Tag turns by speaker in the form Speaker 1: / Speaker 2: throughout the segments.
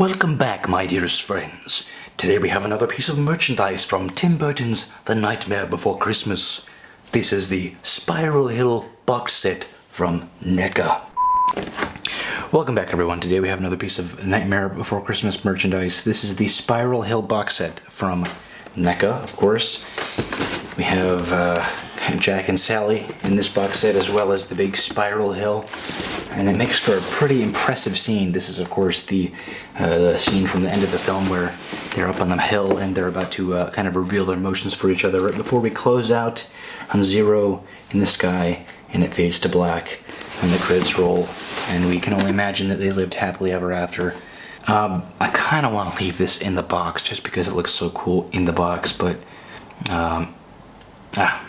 Speaker 1: Welcome back, my dearest friends. Today we have another piece of merchandise from Tim Burton's The Nightmare Before Christmas. This is the Spiral Hill box set from Neca. Welcome back, everyone. Today we have another piece of Nightmare Before Christmas merchandise. This is the Spiral Hill box set from Neca, of course. We have Jack and Sally in this box set, as well as the big Spiral Hill. And it makes for a pretty impressive scene. This is, of course, the scene from the end of the film where they're up on the hill and they're about to kind of reveal their emotions for each other right before we close out on zero in the sky, and it fades to black and the credits roll, and we can only imagine that they lived happily ever after. I kind of want to leave this in the box just because it looks so cool in the box, but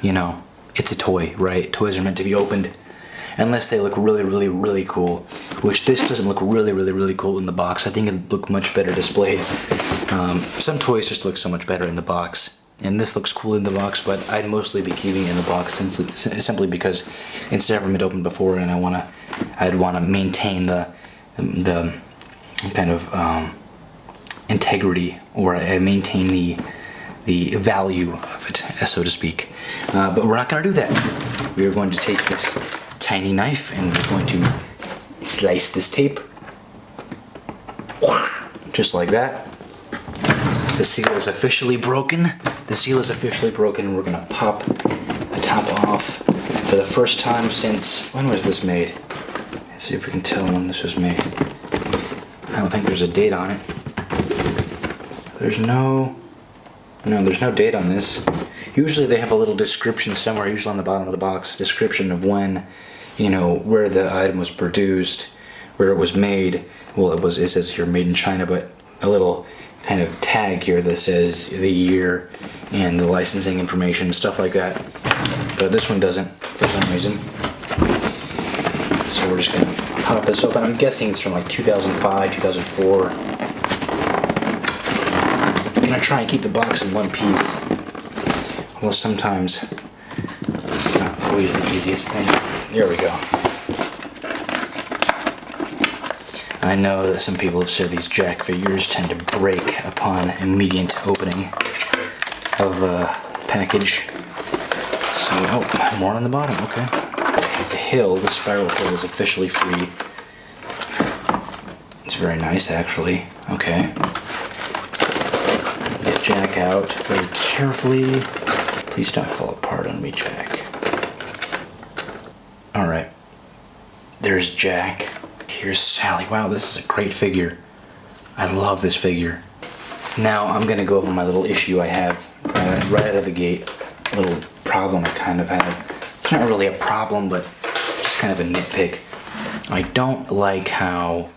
Speaker 1: you know, it's a toy, right? Toys are meant to be opened. Unless they look really, really, really cool, which this doesn't look really, really, really cool in the box. I think it'd look much better displayed. Some toys just look so much better in the box, and this looks cool in the box, but I'd mostly be keeping it in the box simply because it's never been opened before, and I'd want to maintain the kind of integrity, or maintain the value of it, so to speak. But we're not going to do that. We are going to take this tiny knife and we're going to slice this tape just like that. The seal is officially broken. The seal is officially broken. We're gonna pop the top off for the first time since, when was this made? Let's see if we can tell when this was made. I don't think there's a date on it. There's no date on this. Usually they have a little description somewhere, usually on the bottom of the box, description of when, you know, where the item was produced, where it was made. Well, it says here made in China, but a little kind of tag here that says the year and the licensing information, stuff like that. But this one doesn't, for some reason. So we're just gonna pop this open. I'm guessing it's from like 2005, 2004. I'm gonna try and keep the box in one piece. Well, sometimes it's not always the easiest thing. There we go. I know that some people have said these Jack figures tend to break upon immediate opening of a package. So, oh, more on the bottom, okay. The spiral hill is officially free. It's very nice, actually. Okay. Get Jack out very carefully. Please don't fall apart on me, Jack. Alright. There's Jack. Here's Sally. Wow, this is a great figure. I love this figure. Now I'm going to go over my little issue I have right out of the gate. A little problem I kind of have. It's not really a problem, but just kind of a nitpick. I don't like how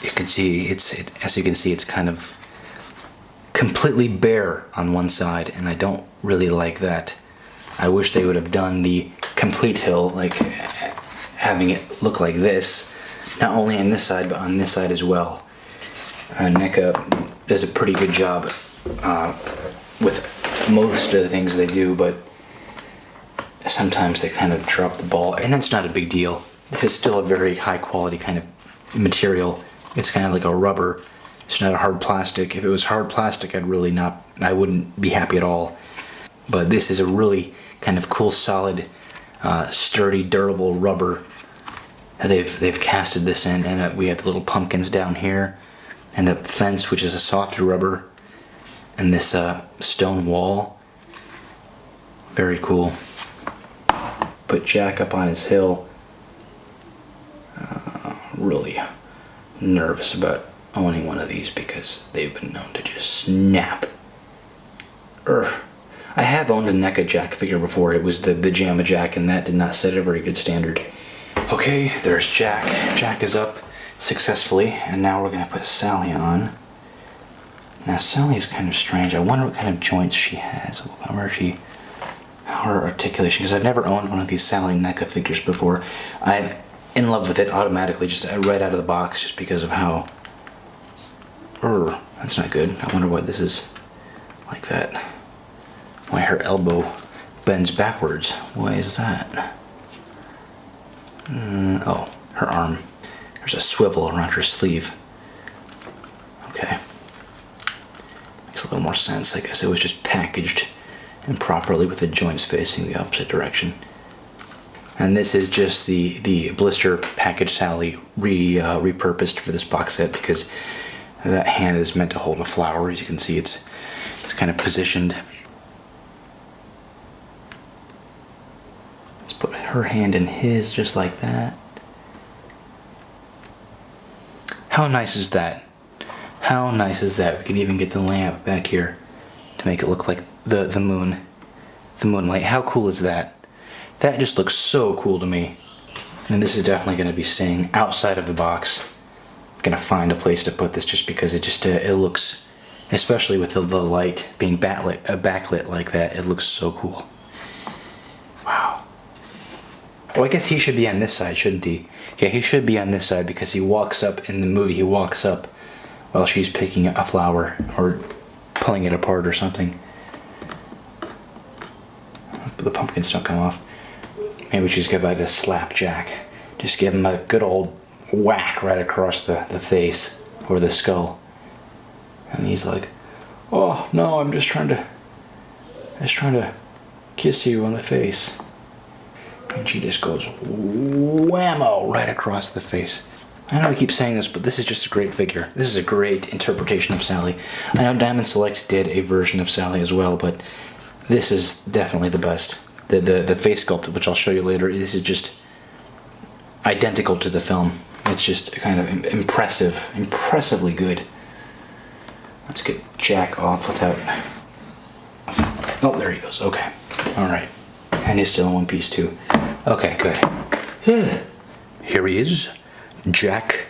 Speaker 1: you can see, as you can see, it's kind of completely bare on one side, and I don't really like that. I wish they would have done the complete hill, like having it look like this, not only on this side but on this side as well. Neca does a pretty good job with most of the things they do, but sometimes they kind of drop the ball, and that's not a big deal. This is still a very high quality kind of material. It's kind of like a rubber. It's not a hard plastic. If it was hard plastic, I wouldn't be happy at all. But this is a really kind of cool, solid, sturdy, durable rubber. They've casted this in, and we have the little pumpkins down here, and the fence, which is a softer rubber, and this stone wall. Very cool. Put Jack up on his hill. Really nervous about owning one of these because they've been known to just snap. I have owned a Neca Jack figure before. It was the JAMA Jack, and that did not set a very good standard. Okay, there's Jack. Jack is up successfully, and now we're going to put Sally on. Now Sally is kind of strange. I wonder what kind of joints she has. Her articulation, because I've never owned one of these Sally Neca figures before. I'm in love with it automatically, just right out of the box, just because of how... that's not good. I wonder why this is like that. Why her elbow bends backwards. Why is that? Oh, her arm. There's a swivel around her sleeve. more sense. I guess it was just packaged improperly with the joints facing the opposite direction. And this is just the blister package Sally repurposed for this box set, because that hand is meant to hold a flower. As you can see, it's kind of positioned. Let's put her hand in his just like that. How nice is that? How nice is that? We can even get the lamp back here to make it look like the moon, the moonlight. How cool is that? That just looks so cool to me. And this is definitely going to be staying outside of the box. I'm going to find a place to put this just because it looks, especially with the light being backlit like that, it looks so cool. Wow. Well, I guess he should be on this side, shouldn't he? Yeah, he should be on this side because he walks up in the movie. He walks up while she's picking a flower or pulling it apart or something. The pumpkins don't come off. Maybe we just give like a slapjack. Just give him a good old whack right across the face or the skull. And he's like, "Oh no, I'm just trying to kiss you on the face." And she just goes whammo right across the face. I know I keep saying this, but this is just a great figure. This is a great interpretation of Sally. I know Diamond Select did a version of Sally as well, but this is definitely the best. The face sculpt, which I'll show you later, this is just identical to the film. It's just kind of impressively good. Let's get Jack off without... Oh, there he goes. Okay. All right. And he's still in one piece too. Okay, good. Here he is. Jack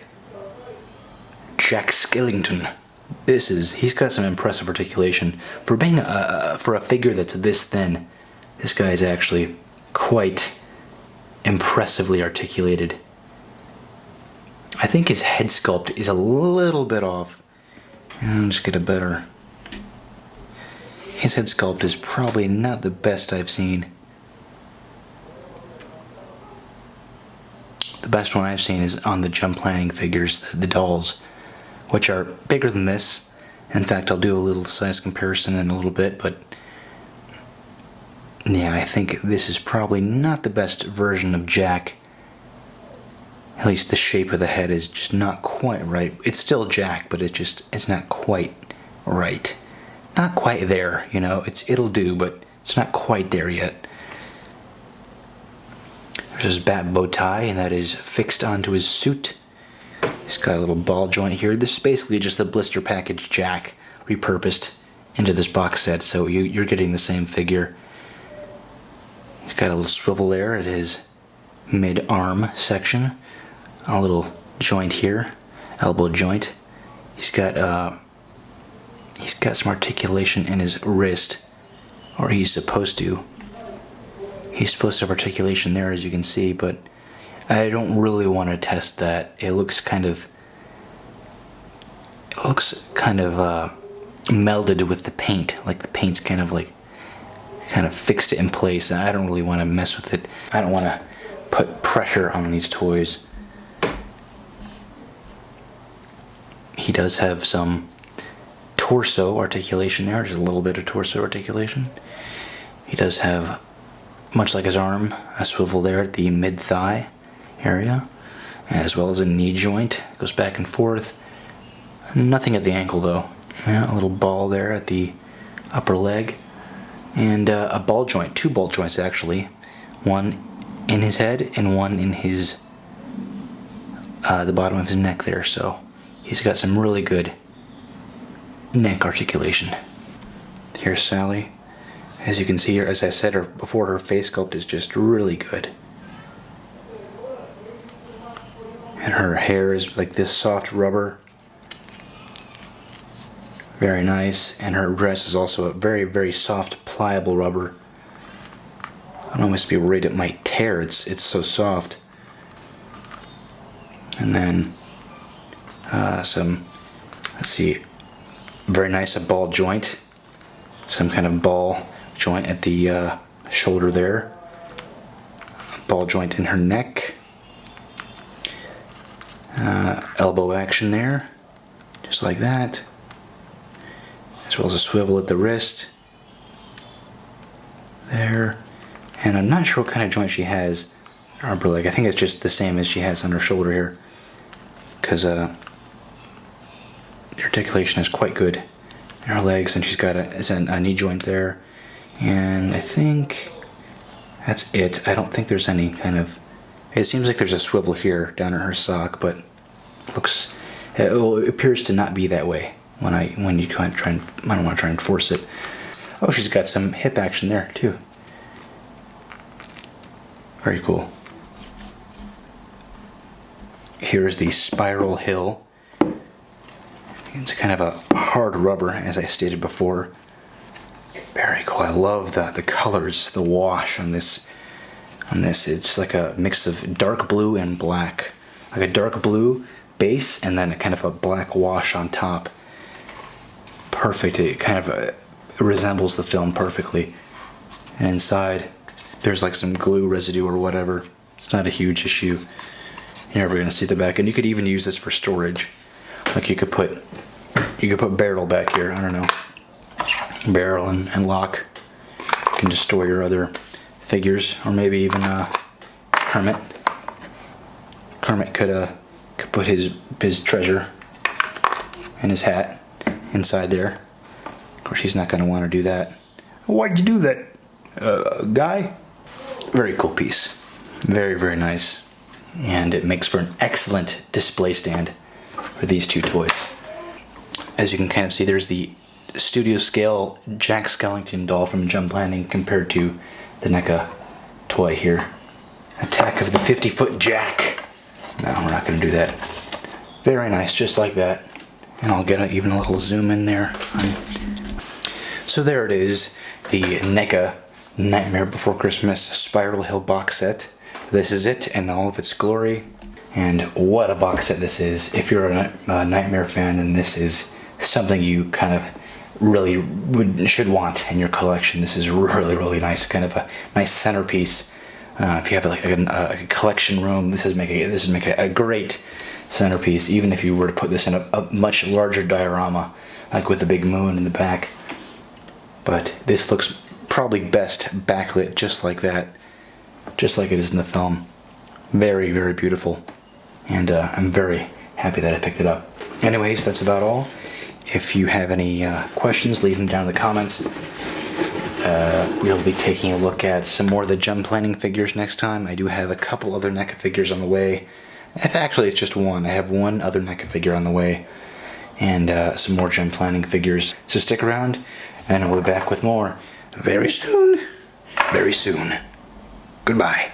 Speaker 1: Skellington. He's got some impressive articulation. For being for a figure that's this thin, this guy is actually quite impressively articulated. I think his head sculpt is a little bit off. I'll just get a better... His head sculpt is probably not the best I've seen. The best one I've seen is on the Jump Planning figures, the dolls, which are bigger than this. In fact, I'll do a little size comparison in a little bit, but yeah, I think this is probably not the best version of Jack. At least the shape of the head is just not quite right. It's still Jack, but it's not quite right. Not quite there, you know. It'll do, but it's not quite there yet. There's his bat bow tie, and that is fixed onto his suit. He's got a little ball joint here. This is basically just the blister package Jack repurposed into this box set, so you're getting the same figure. He's got a little swivel there at his mid-arm section. A little joint here, elbow joint. He's got some articulation in his wrist, or he's supposed to. He's supposed to have articulation there, as you can see, but I don't really want to test that. It looks kind of melded with the paint, like the paint's kind of fixed it in place. I don't really want to mess with it. I don't want to put pressure on these toys. He does have some torso articulation there, just a little bit of torso articulation. He does have, much like his arm, a swivel there at the mid-thigh area, as well as a knee joint. It goes back and forth. Nothing at the ankle though. Yeah, a little ball there at the upper leg, and a ball joint, two ball joints actually, one in his head and one in his the bottom of his neck there. So he's got some really good neck articulation. Here's Sally. As you can see here, as I said before, her face sculpt is just really good. And her hair is like this soft rubber. Very nice. And her dress is also a very, very soft, pliable rubber. I'd almost be worried it might tear. It's so soft. And then let's see, very nice, a ball joint. Some kind of ball joint at the shoulder there. A ball joint in her neck. Elbow action there, just like that.
Speaker 2: as well as a swivel at the wrist. There. And I'm not sure what kind of joint she has on her upper leg. I think it's just the same as she has on her shoulder here, because the articulation is quite good in her legs, and she's got a knee joint there. And I think that's it. I don't think there's any kind of... It seems like there's a swivel here down in her sock, but it appears to not be that way when you try and I don't want to try and force it. Oh, she's got some hip action there too. Very cool. Here's the spiral hill. It's kind of a hard rubber, as I stated before. Very cool. I love the colors, the wash on this. It's like a mix of dark blue and black. Like a dark blue base and then a kind of a black wash on top. Perfect. It kind of resembles the film perfectly. And inside, there's like some glue residue or whatever. It's not a huge issue. You're never going to see the back. And you could even use this for storage. Like you could put barrel back here. I don't know. Barrel and lock. You can just store your other figures, or maybe even Kermit. Kermit could put his treasure and his hat inside there. Of course, he's not going to want to do that. Why'd you do that, guy? Very cool piece. Very, very nice. And it makes for an excellent display stand for these two toys. As you can kind of see, there's the studio scale Jack Skellington doll from Jump Landing compared to the Neca toy here. Attack of the 50-foot Jack. No, we're not going to do that. Very nice, just like that. And I'll get even a little zoom in there. So there it is, the Neca Nightmare Before Christmas Spiral Hill box set. This is it in all of its glory. And what a box set this is. If you're a Nightmare fan, then this is something you kind of really should want in your collection. This is really, really nice. Kind of a nice centerpiece. If you have like a collection room, this would make a great centerpiece. Even if you were to put this in a much larger diorama, like with the big moon in the back. But this looks probably best backlit just like that, just like it is in the film. Very, very beautiful. And I'm very happy that I picked it up. Anyways, that's about all. If you have any questions, leave them down in the comments. We'll be taking a look at some more of the Jump Planning figures next time. I do have a couple other NECA figures on the way. Actually, it's just one. I have one other NECA figure on the way. And some more Jump Planning figures. So stick around, and we'll be back with more very soon. Very soon. Goodbye.